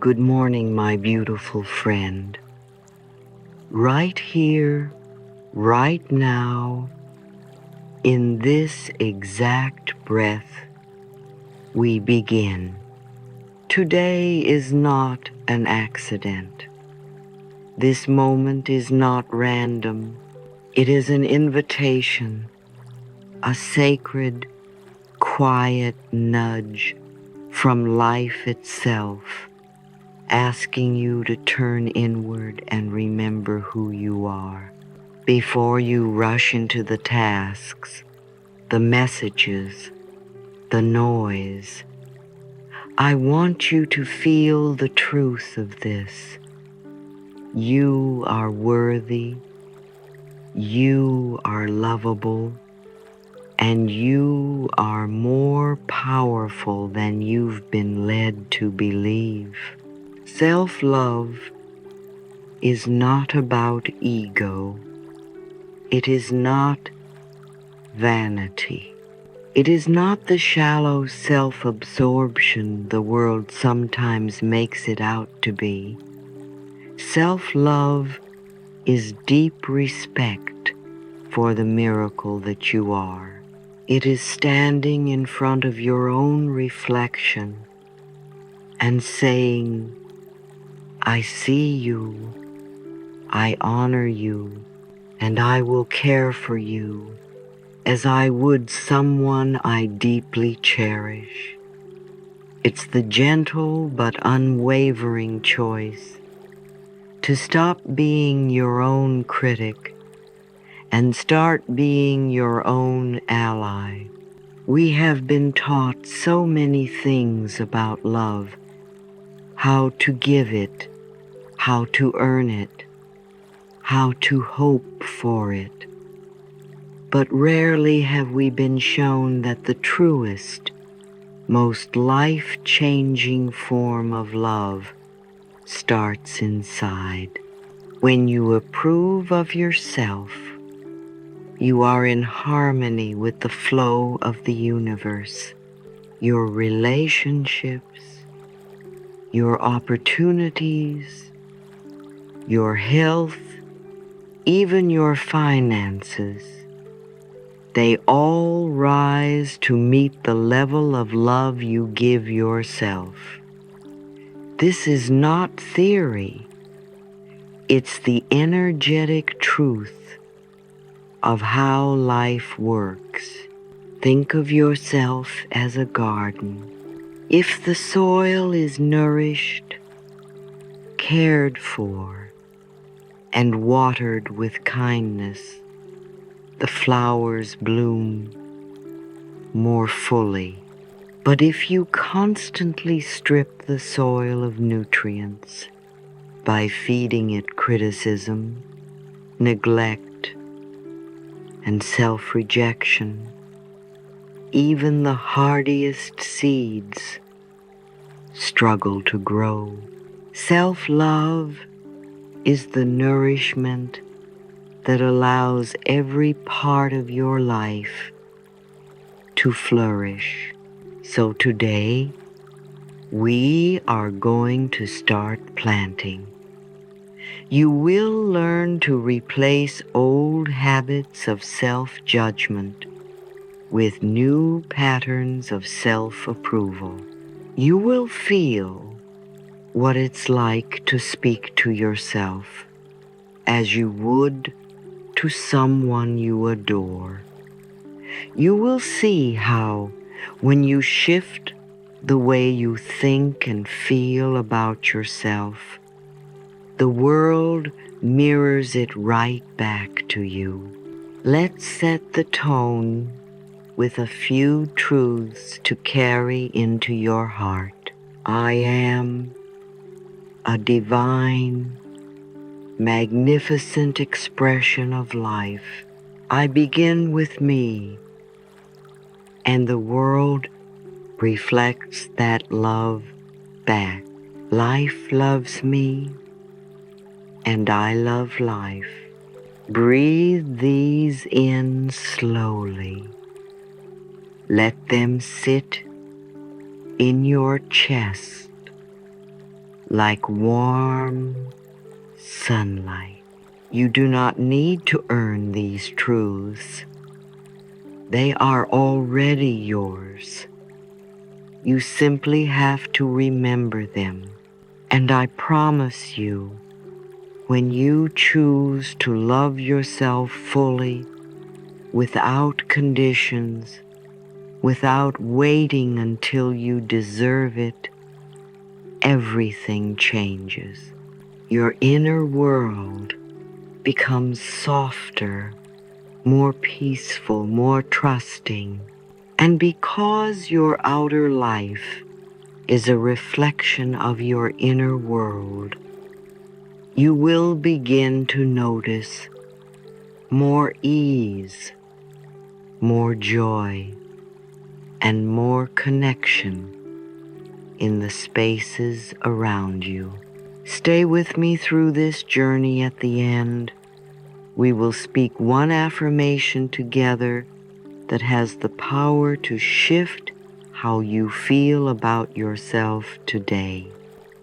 Good morning, my beautiful friend. Right here, right now, in this exact breath, we begin. Today is not an accident. This moment is not random. It is an invitation, a sacred, quiet nudge from life itself, asking you to turn inward and remember who you are. Before you rush into the tasks, the messages, the noise, I want you to feel the truth of this. You are worthy, you are lovable, and you are more powerful than you've been led to believe. Self-love is not about ego. It is not vanity. It is not the shallow self-absorption the world sometimes makes it out to be. Self-love is deep respect for the miracle that you are. It is standing in front of your own reflection and saying, I see you, I honor you, and I will care for you as I would someone I deeply cherish. It's the gentle but unwavering choice to stop being your own critic and start being your own ally. We have been taught so many things about love, how to give it, how to earn it, how to hope for it. But rarely have we been shown that the truest, most life-changing form of love starts inside. When you approve of yourself, you are in harmony with the flow of the universe, your relationships, your opportunities, your health, even your finances. They all rise to meet the level of love you give yourself. This is not theory. It's the energetic truth of how life works. Think of yourself as a garden. If the soil is nourished, cared for, and watered with kindness, the flowers bloom more fully. But if you constantly strip the soil of nutrients by feeding it criticism, neglect, and self-rejection, even the hardiest seeds struggle to grow. Self-love is the nourishment that allows every part of your life to flourish. So today, we are going to start planting. You will learn to replace old habits of self-judgment with new patterns of self-approval. You will feel what it's like to speak to yourself as you would to someone you adore. You will see how, when you shift the way you think and feel about yourself, the world mirrors it right back to you. Let's set the tone with a few truths to carry into your heart. I am a divine, magnificent expression of life. I begin with me, and the world reflects that love back. Life loves me, and I love life. Breathe these in slowly. Let them sit in your chest like warm sunlight. You do not need to earn these truths. They are already yours. You simply have to remember them. And I promise you, when you choose to love yourself fully, without conditions, without waiting until you deserve it, everything changes. Your inner world becomes softer, more peaceful, more trusting. And because your outer life is a reflection of your inner world, you will begin to notice more ease, more joy, and more connection in the spaces around you. Stay with me through this journey. At the end, we will speak one affirmation together that has the power to shift how you feel about yourself today.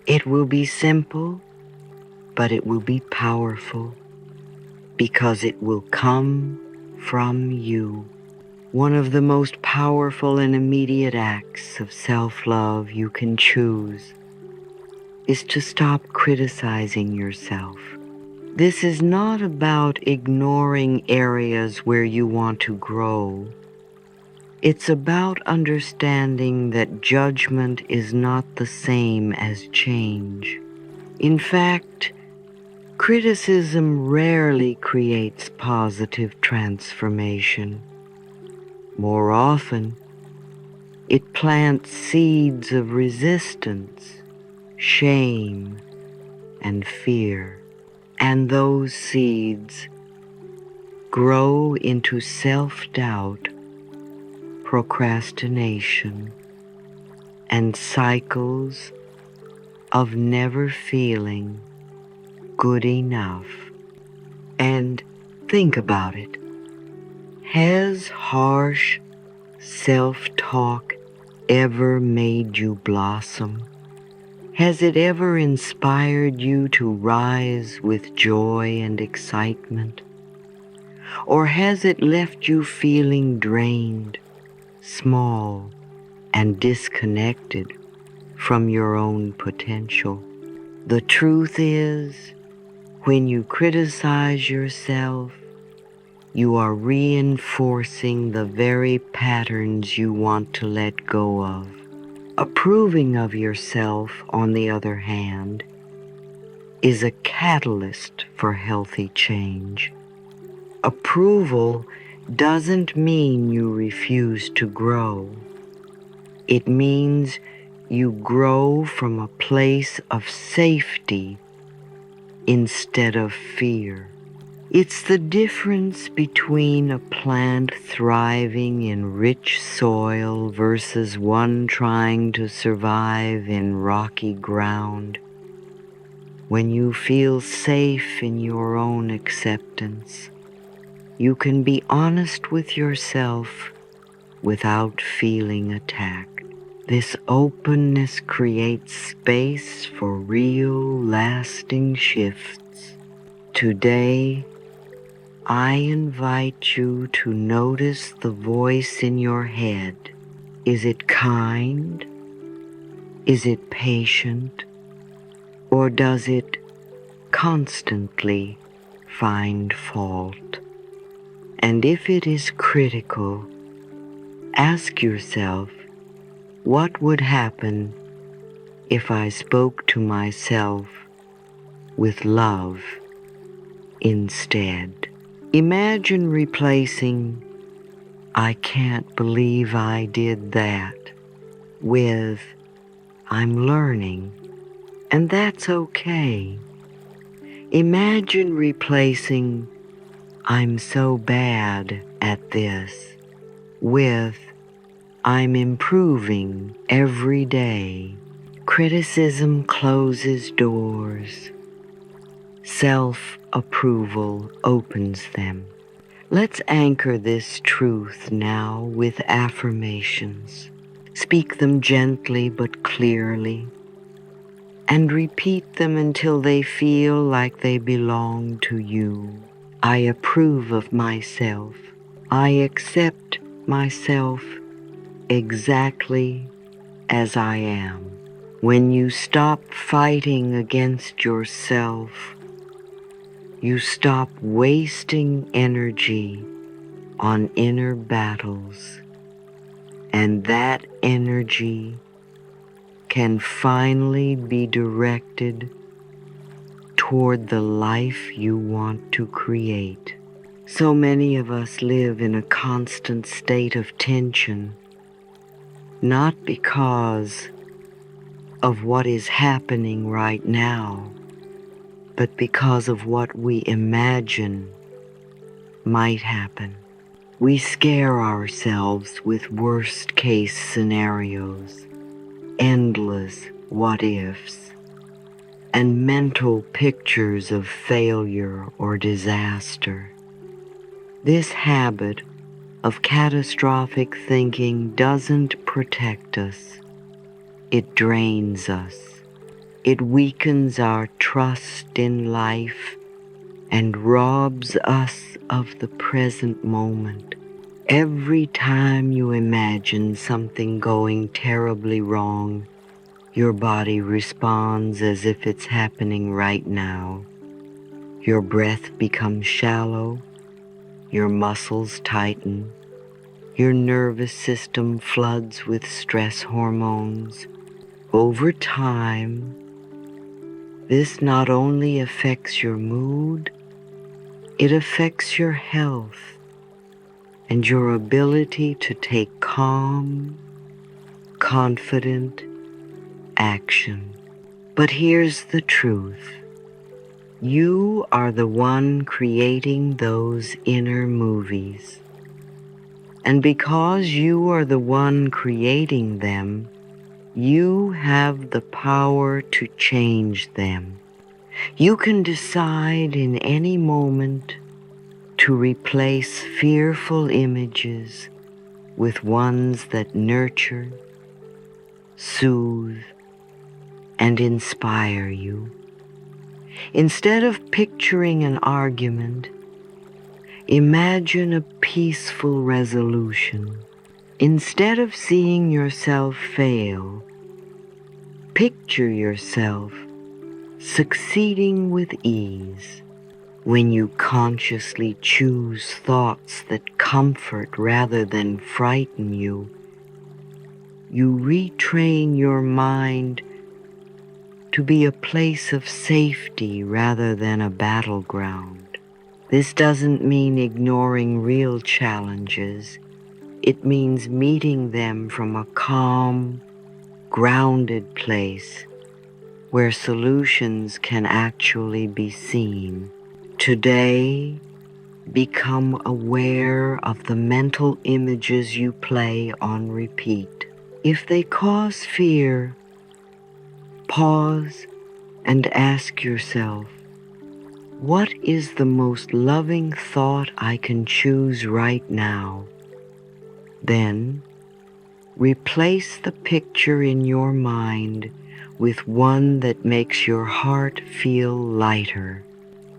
It will be simple, but it will be powerful because it will come from you. One of the most powerful and immediate acts of self-love you can choose is to stop criticizing yourself. This is not about ignoring areas where you want to grow. It's about understanding that judgment is not the same as change. In fact, criticism rarely creates positive transformation. More often, it plants seeds of resistance, shame, and fear. And those seeds grow into self-doubt, procrastination, and cycles of never feeling good enough. And think about it. Has harsh self-talk ever made you blossom? Has it ever inspired you to rise with joy and excitement? Or has it left you feeling drained, small, and disconnected from your own potential? The truth is, when you criticize yourself, you are reinforcing the very patterns you want to let go of. Approving of yourself, on the other hand, is a catalyst for healthy change. Approval doesn't mean you refuse to grow. It means you grow from a place of safety instead of fear. It's the difference between a plant thriving in rich soil versus one trying to survive in rocky ground. When you feel safe in your own acceptance, you can be honest with yourself without feeling attacked. This openness creates space for real, lasting shifts. Today, I invite you to notice the voice in your head. Is it kind? Is it patient? Or does it constantly find fault? And if it is critical, ask yourself, what would happen if I spoke to myself with love instead? Imagine replacing "I can't believe I did that" with "I'm learning, and that's okay." Imagine replacing "I'm so bad at this" with "I'm improving every day." Criticism closes doors. Self-approval opens them. Let's anchor this truth now with affirmations. Speak them gently but clearly. and repeat them until they feel like they belong to you. I approve of myself. I accept myself exactly as I am. When you stop fighting against yourself, you stop wasting energy on inner battles, and that energy can finally be directed toward the life you want to create. So many of us live in a constant state of tension, not because of what is happening right now, but because of what we imagine might happen. We scare ourselves with worst-case scenarios, endless what-ifs, and mental pictures of failure or disaster. This habit of catastrophic thinking doesn't protect us. It drains us. It weakens our trust in life and robs us of the present moment. Every time you imagine something going terribly wrong, your body responds as if it's happening right now. Your breath becomes shallow, your muscles tighten, your nervous system floods with stress hormones. Over time, this not only affects your mood, it affects your health and your ability to take calm, confident action. But here's the truth. You are the one creating those inner movies. And because you are the one creating them, you have the power to change them. You can decide in any moment to replace fearful images with ones that nurture, soothe, and inspire you. Instead of picturing an argument, imagine a peaceful resolution. Instead of seeing yourself fail, picture yourself succeeding with ease. When you consciously choose thoughts that comfort rather than frighten you, you retrain your mind to be a place of safety rather than a battleground. This doesn't mean ignoring real challenges. It means meeting them from a calm, grounded place where solutions can actually be seen. Today, become aware of the mental images you play on repeat. If they cause fear, pause and ask yourself, what is the most loving thought I can choose right now? Then, replace the picture in your mind with one that makes your heart feel lighter.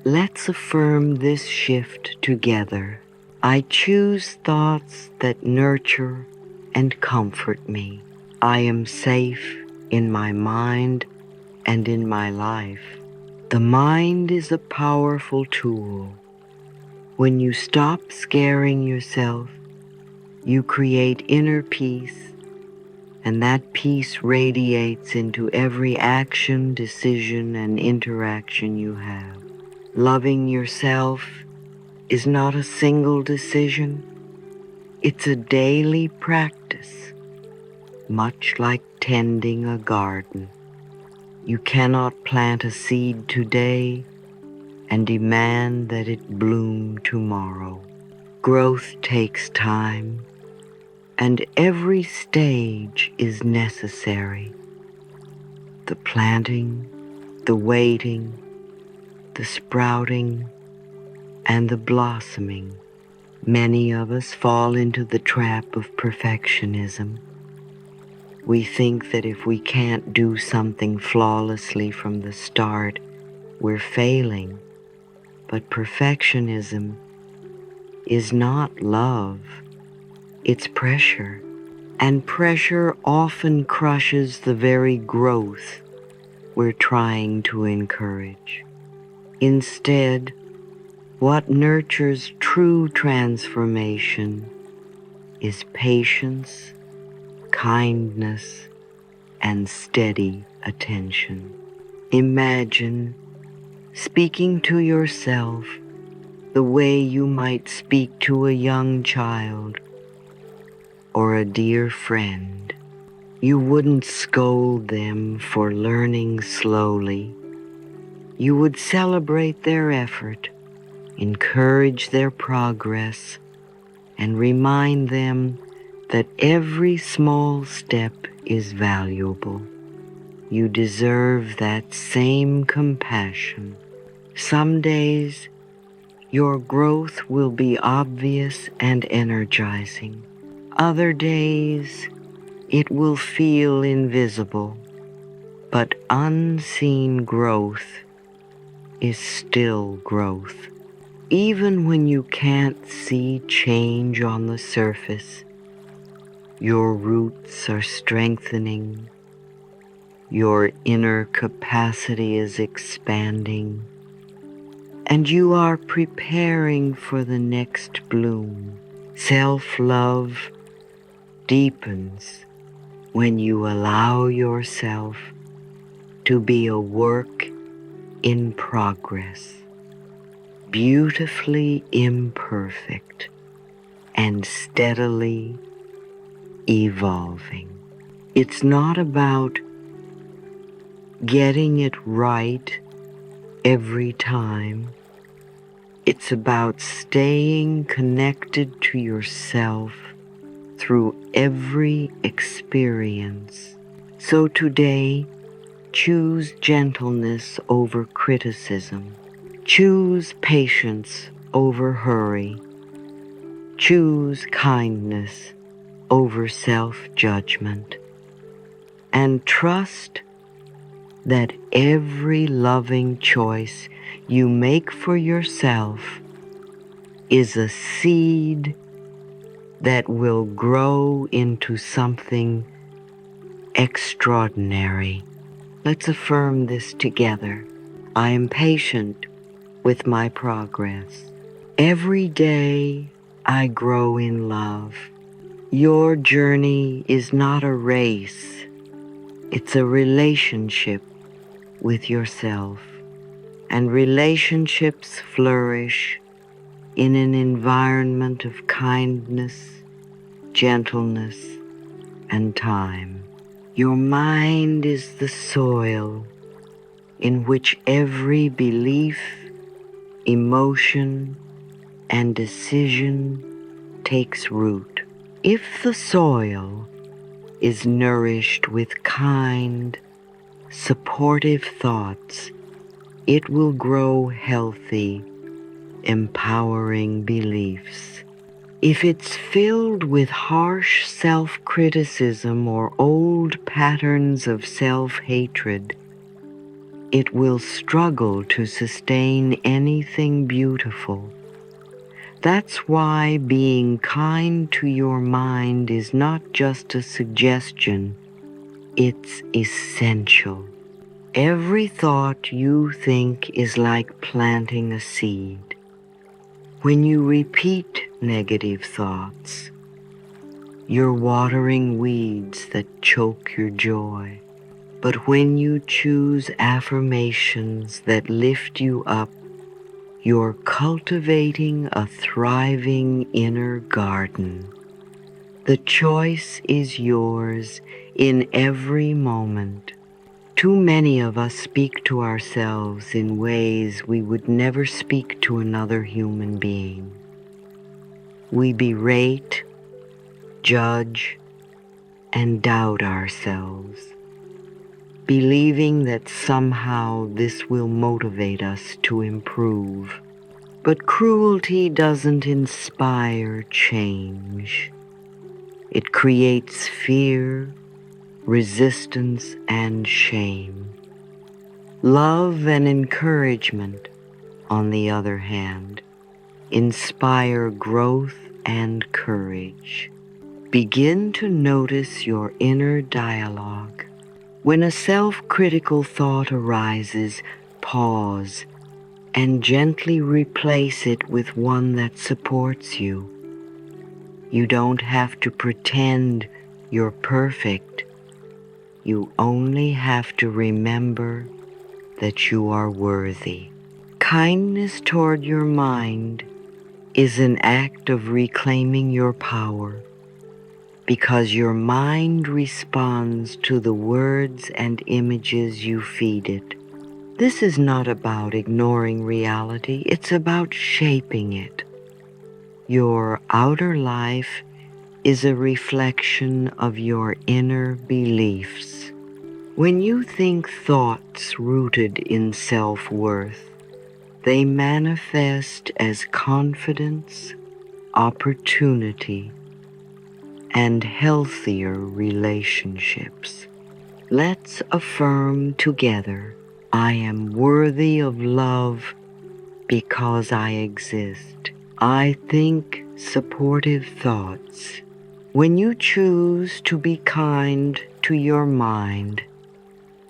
Let's affirm this shift together. I choose thoughts that nurture and comfort me. I am safe in my mind and in my life. The mind is a powerful tool. When you stop scaring yourself, you create inner peace, and that peace radiates into every action, decision, and interaction you have. Loving yourself is not a single decision. It's a daily practice, much like tending a garden. You cannot plant a seed today and demand that it bloom tomorrow. Growth takes time, and every stage is necessary. The planting, the waiting, the sprouting, and the blossoming. Many of us fall into the trap of perfectionism. We think that if we can't do something flawlessly from the start, we're failing. But perfectionism is not love, it's pressure. And pressure often crushes the very growth we're trying to encourage. Instead, what nurtures true transformation is patience, kindness, and steady attention. Imagine speaking to yourself the way you might speak to a young child or a dear friend. You wouldn't scold them for learning slowly. You would celebrate their effort, encourage their progress, and remind them that every small step is valuable. You deserve that same compassion. Some days, your growth will be obvious and energizing. Other days, it will feel invisible, but unseen growth is still growth. Even when you can't see change on the surface, your roots are strengthening, your inner capacity is expanding, and you are preparing for the next bloom. Self-love deepens when you allow yourself to be a work in progress, beautifully imperfect and steadily evolving. It's not about getting it right every time. It's about staying connected to yourself through every experience. So today, choose gentleness over criticism. Choose patience over hurry. Choose kindness over self-judgment. And trust that every loving choice you make for yourself is a seed that will grow into something extraordinary. Let's affirm this together. I am patient with my progress. Every day I grow in love. Your journey is not a race. It's a relationship with yourself. And relationships flourish in an environment of kindness, gentleness, and time. Your mind is the soil in which every belief, emotion, and decision takes root. If the soil is nourished with kind, supportive thoughts, it will grow healthy, empowering beliefs. If it's filled with harsh self-criticism or old patterns of self-hatred, it will struggle to sustain anything beautiful. That's why being kind to your mind is not just a suggestion, it's essential. Every thought you think is like planting a seed. When you repeat negative thoughts, you're watering weeds that choke your joy. But when you choose affirmations that lift you up, you're cultivating a thriving inner garden. The choice is yours in every moment. Too many of us speak to ourselves in ways we would never speak to another human being. We berate, judge, and doubt ourselves, believing that somehow this will motivate us to improve. But cruelty doesn't inspire change. It creates fear, resistance and shame. Love and encouragement, on the other hand, inspire growth and courage. Begin to notice your inner dialogue. When a self-critical thought arises, pause and gently replace it with one that supports you. You don't have to pretend you're perfect. You only have to remember that you are worthy. Kindness toward your mind is an act of reclaiming your power, because your mind responds to the words and images you feed it. This is not about ignoring reality, it's about shaping it. Your outer life is a reflection of your inner beliefs. When you think thoughts rooted in self-worth, they manifest as confidence, opportunity, and healthier relationships. Let's affirm together, I am worthy of love because I exist. I think supportive thoughts. When you choose to be kind to your mind,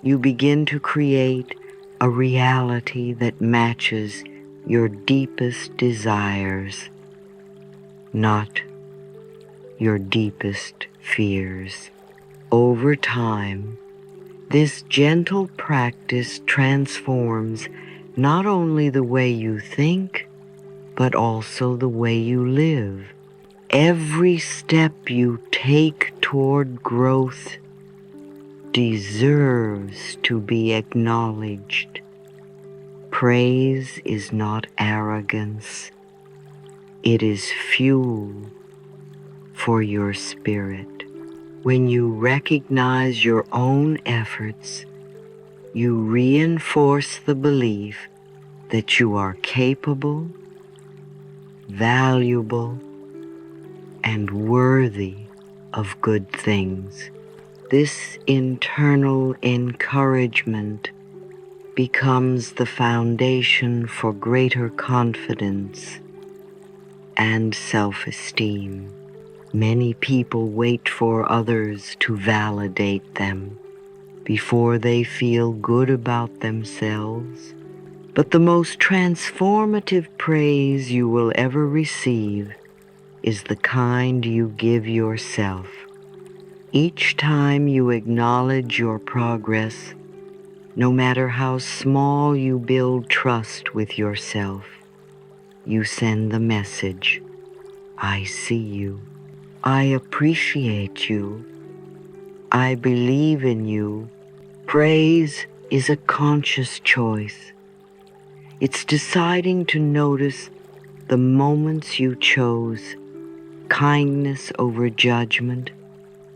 you begin to create a reality that matches your deepest desires, not your deepest fears. Over time, this gentle practice transforms not only the way you think, but also the way you live. Every step you take toward growth deserves to be acknowledged. Praise is not arrogance. It is fuel for your spirit. When you recognize your own efforts, you reinforce the belief that you are capable, valuable, and worthy of good things. This internal encouragement becomes the foundation for greater confidence and self-esteem. Many people wait for others to validate them before they feel good about themselves. But the most transformative praise you will ever receive is the kind you give yourself. Each time you acknowledge your progress, no matter how small, you build trust with yourself. You send the message, I see you. I appreciate you. I believe in you. Praise is a conscious choice. It's deciding to notice the moments you chose, kindness over judgment,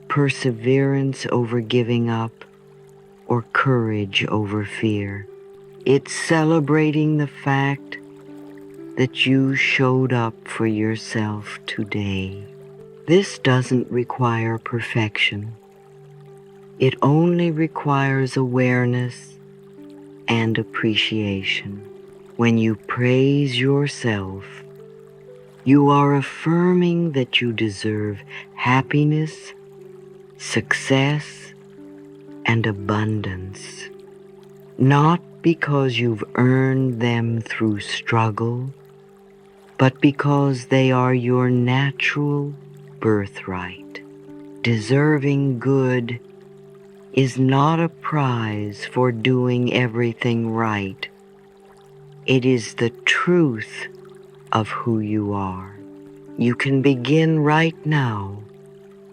perseverance over giving up, or courage over fear. It's celebrating the fact that you showed up for yourself today. This doesn't require perfection. It only requires awareness and appreciation. When you praise yourself, you are affirming that you deserve happiness, success, and abundance, not because you've earned them through struggle, but because they are your natural birthright. Deserving good is not a prize for doing everything right. It is the truth of who you are. You can begin right now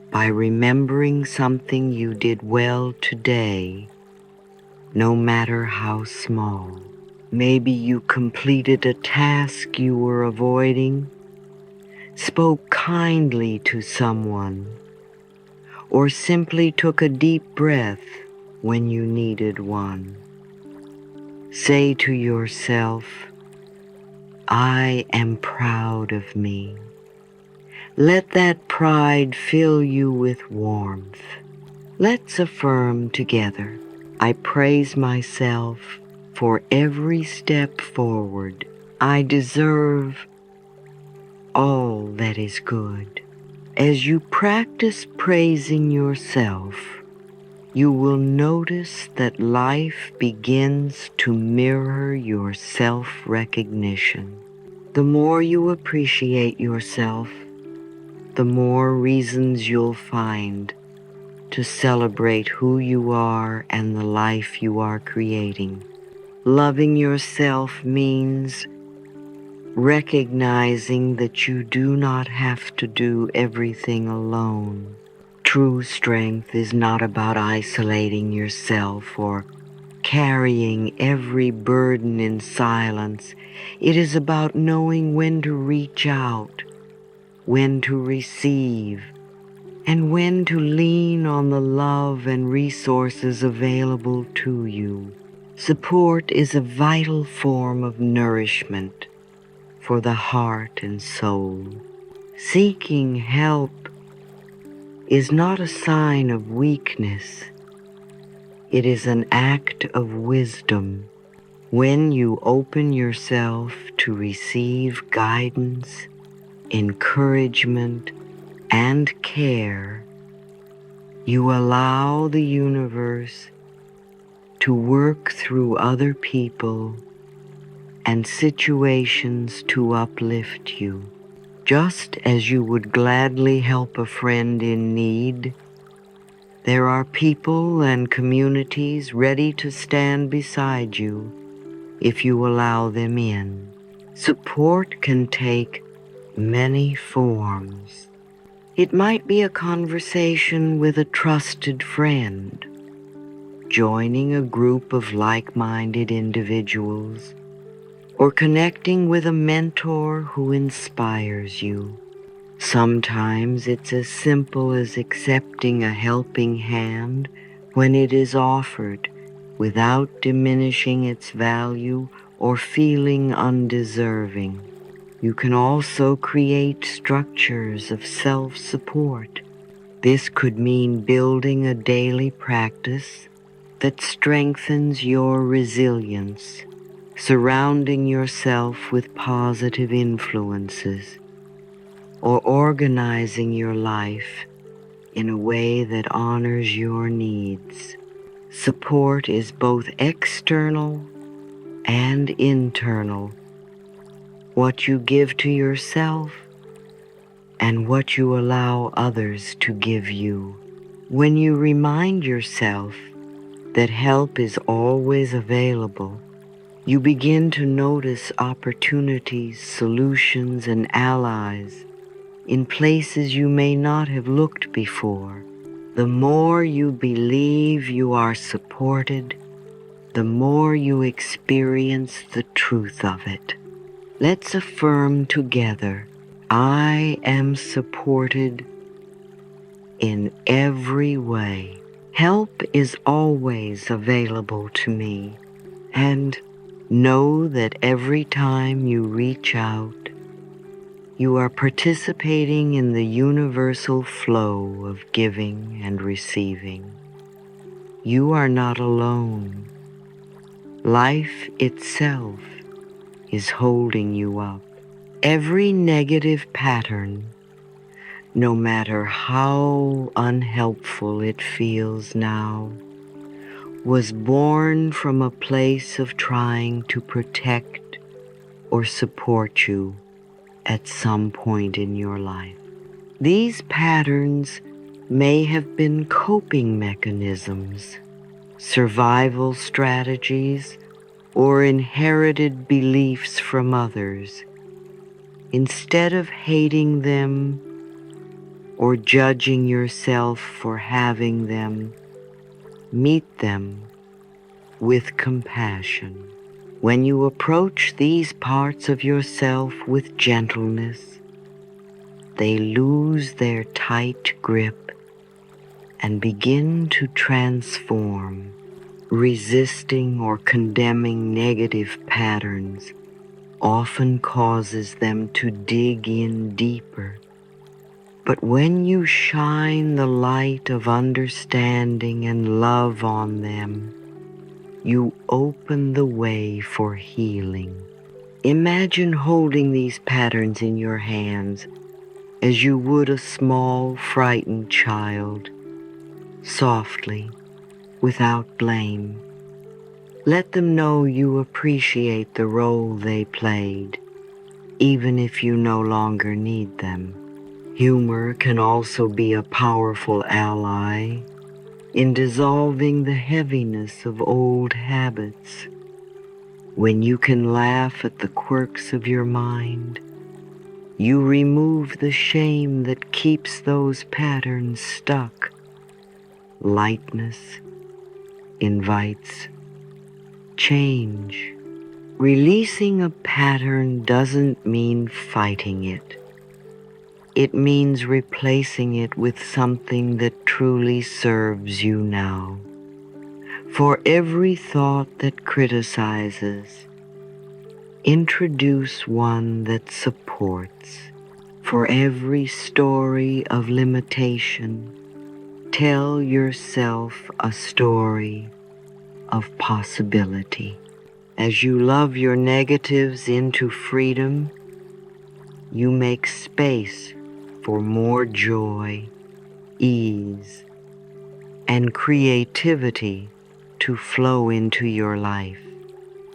by remembering something you did well today, no matter how small. Maybe you completed a task you were avoiding, spoke kindly to someone, or simply took a deep breath when you needed one. Say to yourself, I am proud of me. Let that pride fill you with warmth. Let's affirm together. I praise myself for every step forward. I deserve all that is good. As you practice praising yourself, you will notice that life begins to mirror your self-recognition. The more you appreciate yourself, the more reasons you'll find to celebrate who you are and the life you are creating. Loving yourself means recognizing that you do not have to do everything alone. True strength is not about isolating yourself or carrying every burden in silence. It is about knowing when to reach out, when to receive, and when to lean on the love and resources available to you. Support is a vital form of nourishment for the heart and soul. Seeking help is not a sign of weakness. It is an act of wisdom. When you open yourself to receive guidance, encouragement, and care, you allow the universe to work through other people and situations to uplift you. Just as you would gladly help a friend in need, there are people and communities ready to stand beside you if you allow them in. Support can take many forms. It might be a conversation with a trusted friend, joining a group of like-minded individuals, or connecting with a mentor who inspires you. Sometimes it's as simple as accepting a helping hand when it is offered without diminishing its value or feeling undeserving. You can also create structures of self-support. This could mean building a daily practice that strengthens your resilience, surrounding yourself with positive influences, or organizing your life in a way that honors your needs. Support is both external and internal. What you give to yourself and what you allow others to give you. When you remind yourself that help is always available, you begin to notice opportunities, solutions, and allies in places you may not have looked before. The more you believe you are supported, the more you experience the truth of it. Let's affirm together, I am supported in every way. Help is always available to me, and know that every time you reach out, you are participating in the universal flow of giving and receiving. You are not alone. Life itself is holding you up. Every negative pattern, no matter how unhelpful it feels now, was born from a place of trying to protect or support you at some point in your life. These patterns may have been coping mechanisms, survival strategies, or inherited beliefs from others. Instead of hating them or judging yourself for having them, meet them with compassion. When you approach these parts of yourself with gentleness, they lose their tight grip and begin to transform. Resisting or condemning negative patterns often causes them to dig in deeper, But when you shine the light of understanding and love on them, you open the way for healing. Imagine holding these patterns in your hands as you would a small, frightened child, softly, without blame. Let them know you appreciate the role they played, even if you no longer need them. Humor can also be a powerful ally in dissolving the heaviness of old habits. When you can laugh at the quirks of your mind, you remove the shame that keeps those patterns stuck. Lightness invites change. Releasing a pattern doesn't mean fighting it. It means replacing it with something that truly serves you now. For every thought that criticizes, introduce one that supports. For every story of limitation, tell yourself a story of possibility. As you love your negatives into freedom, you make space for more joy, ease, and creativity to flow into your life.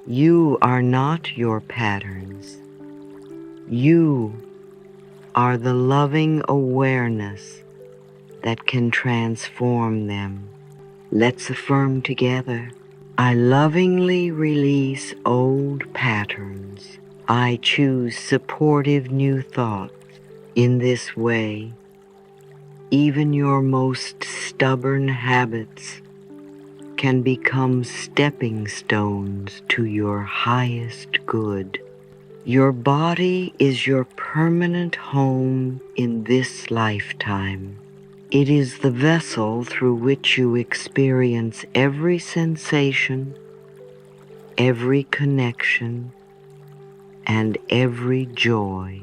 You are not your patterns. You are the loving awareness that can transform them. Let's affirm together. I lovingly release old patterns. I choose supportive new thoughts. In this way, even your most stubborn habits can become stepping stones to your highest good. Your body is your permanent home in this lifetime. It is the vessel through which you experience every sensation, every connection, and every joy.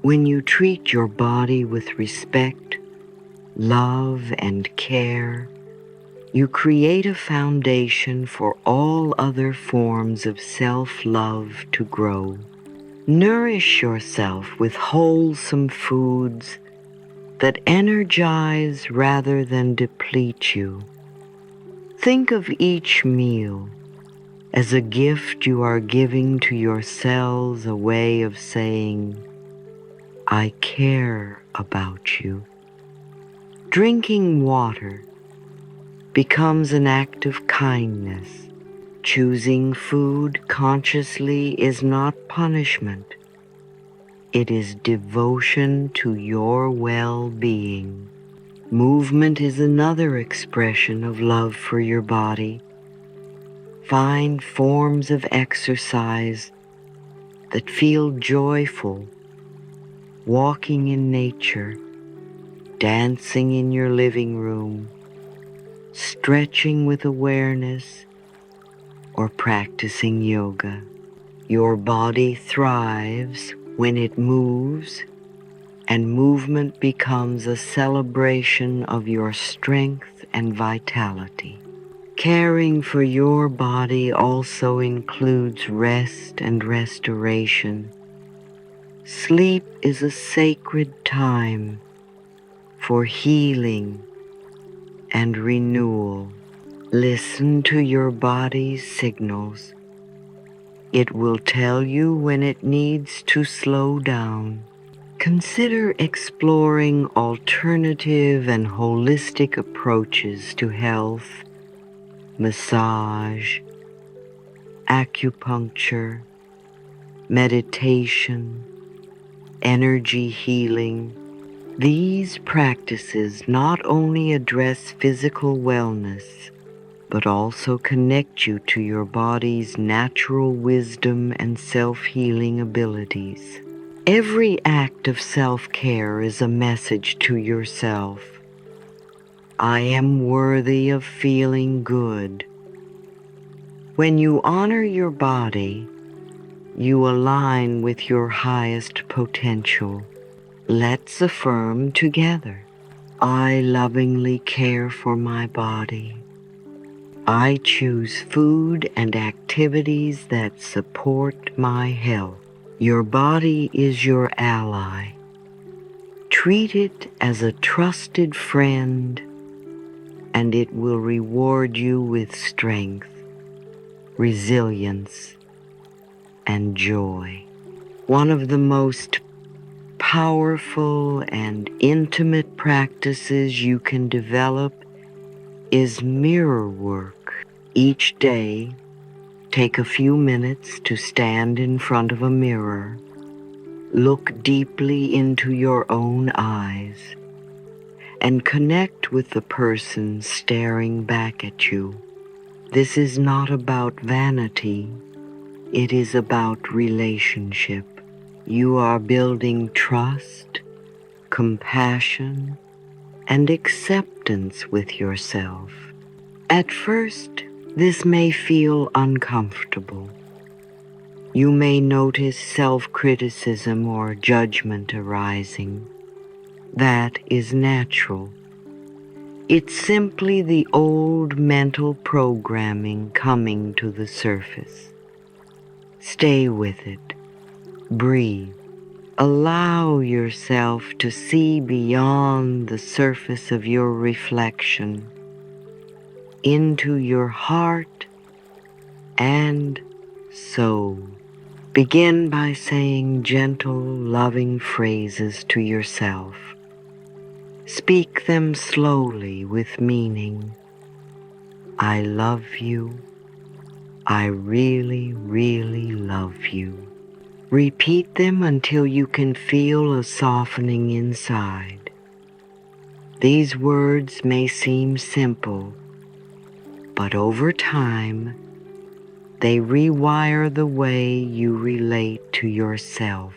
When you treat your body with respect, love, and care, you create a foundation for all other forms of self-love to grow. Nourish yourself with wholesome foods that energize rather than deplete you. Think of each meal as a gift you are giving to your cells, a way of saying, I care about you. Drinking water becomes an act of kindness. Choosing food consciously is not punishment. It is devotion to your well-being. Movement is another expression of love for your body. Find forms of exercise that feel joyful. Walking in nature, dancing in your living room, stretching with awareness, or practicing yoga. Your body thrives when it moves, and movement becomes a celebration of your strength and vitality. Caring for your body also includes rest and restoration. Sleep is a sacred time for healing and renewal. Listen to your body's signals. It will tell you when it needs to slow down. Consider exploring alternative and holistic approaches to health, massage, acupuncture, meditation, energy healing. These practices not only address physical wellness, but also connect you to your body's natural wisdom and self-healing abilities. Every act of self-care is a message to yourself. I am worthy of feeling good. When you honor your body, you align with your highest potential. Let's affirm together. I lovingly care for my body. I choose food and activities that support my health. Your body is your ally. Treat it as a trusted friend, and it will reward you with strength, resilience, and joy. One of the most powerful and intimate practices you can develop is mirror work. Each day, take a few minutes to stand in front of a mirror. Look deeply into your own eyes and connect with the person staring back at you. This is not about vanity. It is about relationship. You are building trust, compassion, and acceptance with yourself. At first, this may feel uncomfortable. You may notice self-criticism or judgment arising. That is natural. It's simply the old mental programming coming to the surface. Stay with it. Breathe. Allow yourself to see beyond the surface of your reflection into your heart and soul. Begin by saying gentle, loving phrases to yourself. Speak them slowly with meaning. I love you. I really, really love you. Repeat them until you can feel a softening inside. These words may seem simple, but over time, they rewire the way you relate to yourself.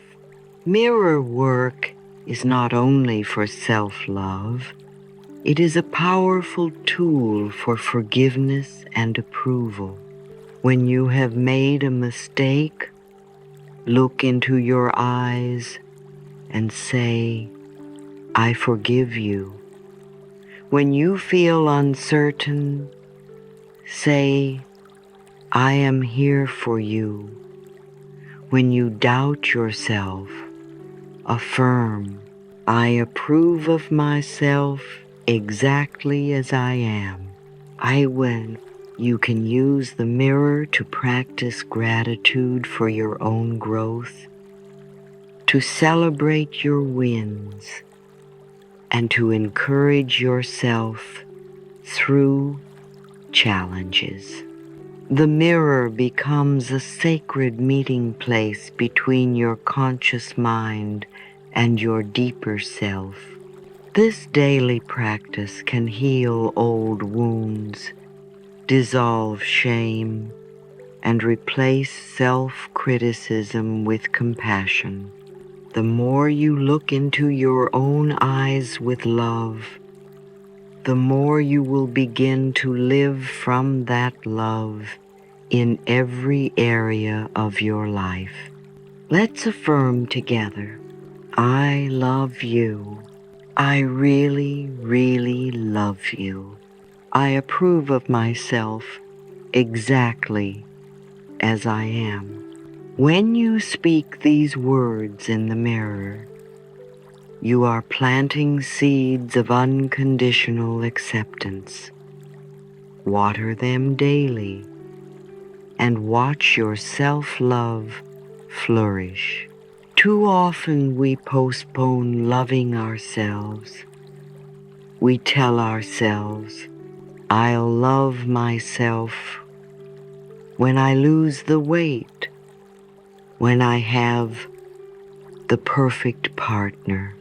Mirror work is not only for self-love, it is a powerful tool for forgiveness and approval. When you have made a mistake, look into your eyes and say, I forgive you. When you feel uncertain, say, I am here for you. When you doubt yourself, affirm, I approve of myself exactly as I am. I will. You can use the mirror to practice gratitude for your own growth, to celebrate your wins, and to encourage yourself through challenges. The mirror becomes a sacred meeting place between your conscious mind and your deeper self. This daily practice can heal old wounds, dissolve shame, and replace self-criticism with compassion. The more you look into your own eyes with love, the more you will begin to live from that love in every area of your life. Let's affirm together. I love you. I really, really love you. I approve of myself exactly as I am. When you speak these words in the mirror, you are planting seeds of unconditional acceptance. Water them daily and watch your self-love flourish. Too often we postpone loving ourselves. We tell ourselves, I'll love myself when I lose the weight, when I have the perfect partner,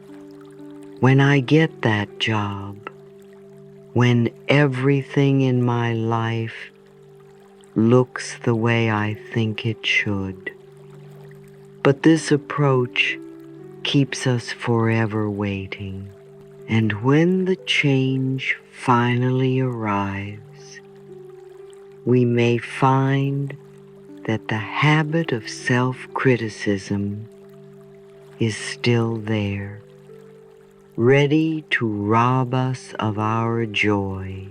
when I get that job, when everything in my life looks the way I think it should. But this approach keeps us forever waiting. And when the change finally arrives, we may find that the habit of self-criticism is still there. ready to rob us of our joy.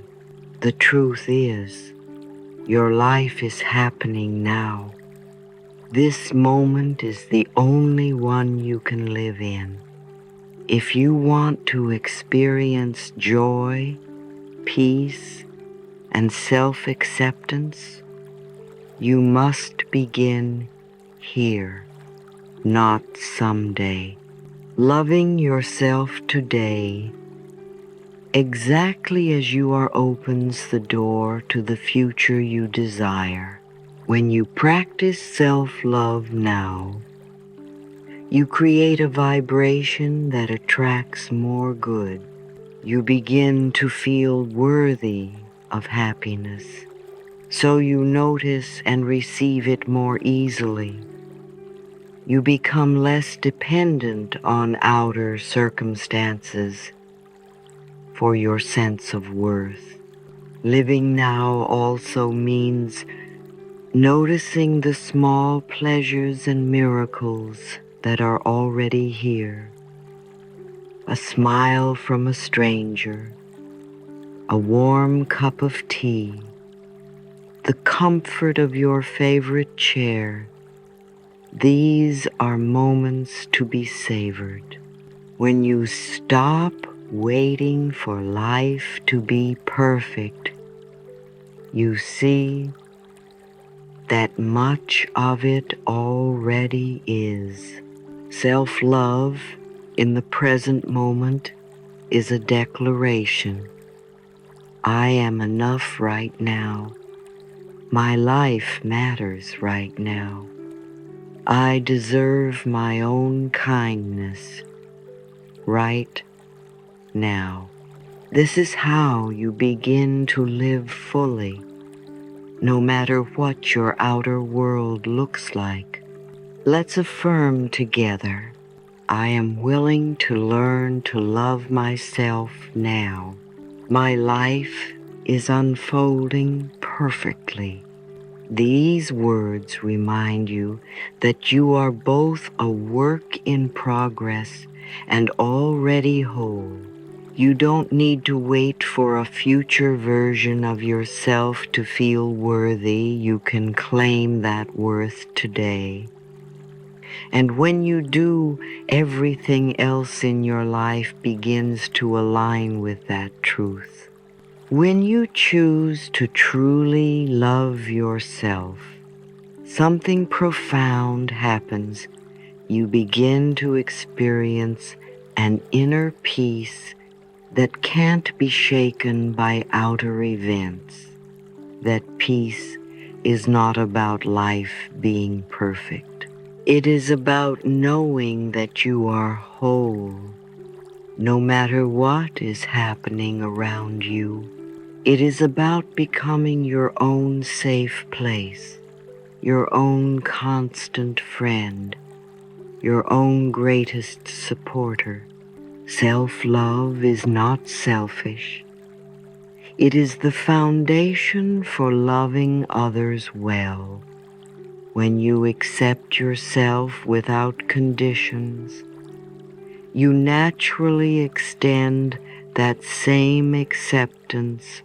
The truth is, your life is happening now. This moment is the only one you can live in. If you want to experience joy, peace, and self-acceptance, you must begin here, not someday. Loving yourself today, exactly as you are, opens the door to the future you desire. When you practice self-love now, you create a vibration that attracts more good. You begin to feel worthy of happiness, so you notice and receive it more easily. You become less dependent on outer circumstances for your sense of worth. Living now also means noticing the small pleasures and miracles that are already here. A smile from a stranger, a warm cup of tea, the comfort of your favorite chair. These are moments to be savored. When you stop waiting for life to be perfect, you see that much of it already is. Self-love in the present moment is a declaration. I am enough right now. My life matters right now. I deserve my own kindness right now. This is how you begin to live fully, no matter what your outer world looks like. Let's affirm together, I am willing to learn to love myself now. My life is unfolding perfectly. These words remind you that you are both a work in progress and already whole. You don't need to wait for a future version of yourself to feel worthy. You can claim that worth today. And when you do, everything else in your life begins to align with that truth. When you choose to truly love yourself, something profound happens. You begin to experience an inner peace that can't be shaken by outer events. That peace is not about life being perfect. It is about knowing that you are whole, no matter what is happening around you. It is about becoming your own safe place, your own constant friend, your own greatest supporter. Self-love is not selfish. It is the foundation for loving others well. When you accept yourself without conditions, you naturally extend that same acceptance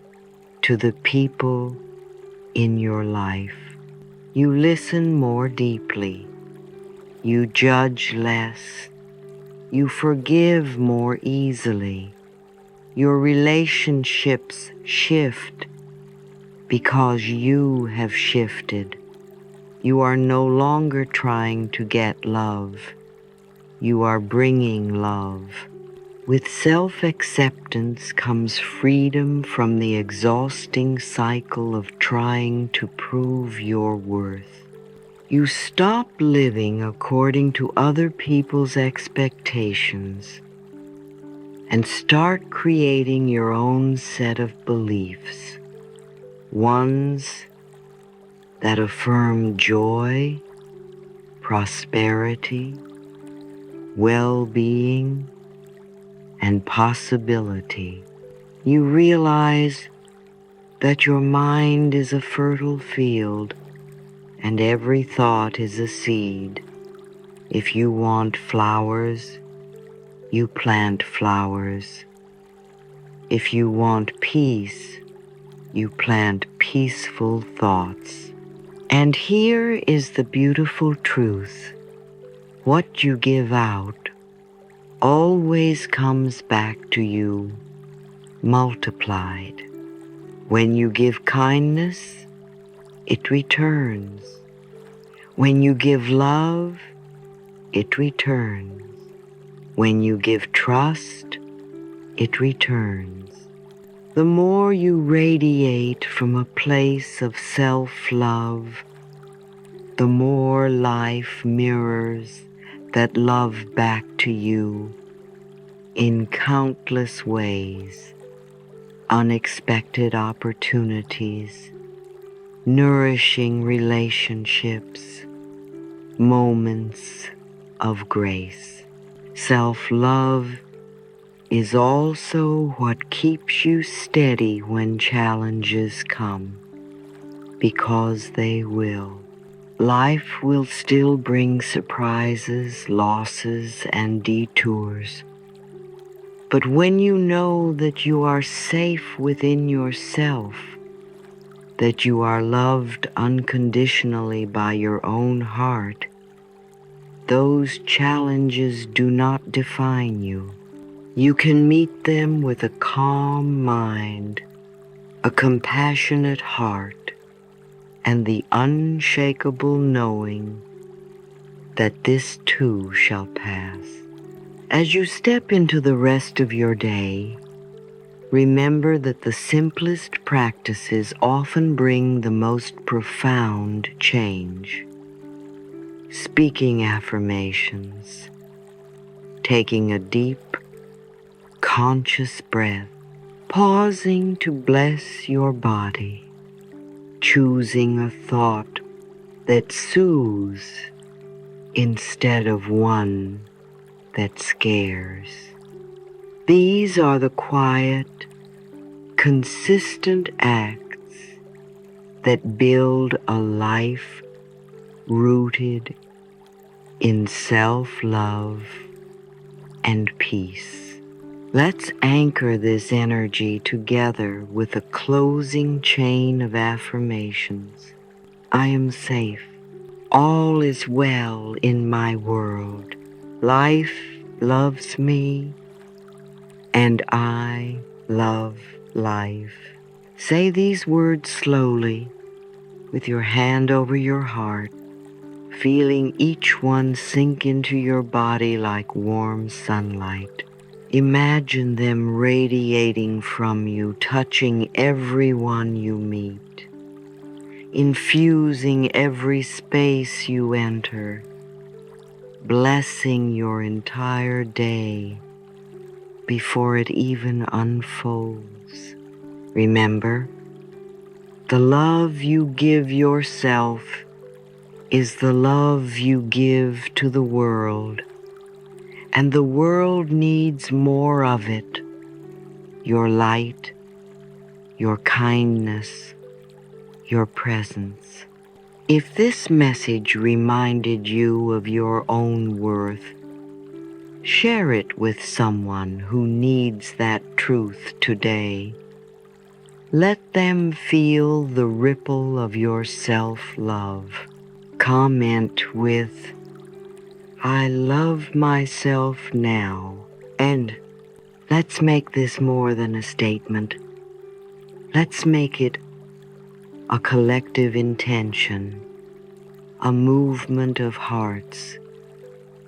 to the people in your life. You listen more deeply. You judge less. You forgive more easily. Your relationships shift because you have shifted. You are no longer trying to get love. You are bringing love. With self-acceptance comes freedom from the exhausting cycle of trying to prove your worth. You stop living according to other people's expectations and start creating your own set of beliefs, ones that affirm joy, prosperity, well-being, and possibility. You realize that your mind is a fertile field and every thought is a seed. If you want flowers, you plant flowers. If you want peace, you plant peaceful thoughts. And here is the beautiful truth. What you give out always comes back to you multiplied. When you give kindness, it returns. When you give love, it returns. When you give trust, it returns. The more you radiate from a place of self-love, the more life mirrors that love back to you in countless ways. Unexpected opportunities, nourishing relationships, moments of grace. Self-love is also what keeps you steady when challenges come, because they will. Life will still bring surprises, losses, and detours. But when you know that you are safe within yourself, that you are loved unconditionally by your own heart, those challenges do not define you. You can meet them with a calm mind, a compassionate heart, and the unshakable knowing that this too shall pass. As you step into the rest of your day, remember that the simplest practices often bring the most profound change. Speaking affirmations, taking a deep, conscious breath, pausing to bless your body, choosing a thought that soothes instead of one that scares. These are the quiet, consistent acts that build a life rooted in self-love and peace. Let's anchor this energy together with a closing chain of affirmations. I am safe. All is well in my world. Life loves me, and I love life. Say these words slowly, with your hand over your heart, feeling each one sink into your body like warm sunlight. Imagine them radiating from you, touching everyone you meet, infusing every space you enter, blessing your entire day before it even unfolds. Remember, the love you give yourself is the love you give to the world, and the world needs more of it. Your light, your kindness, your presence. If this message reminded you of your own worth, share it with someone who needs that truth today. Let them feel the ripple of your self-love. Comment with, I love myself now. And let's make this more than a statement. Let's make it a collective intention, a movement of hearts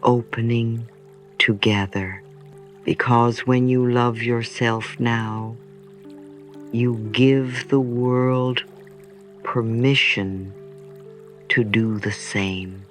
opening together. Because when you love yourself now, you give the world permission to do the same.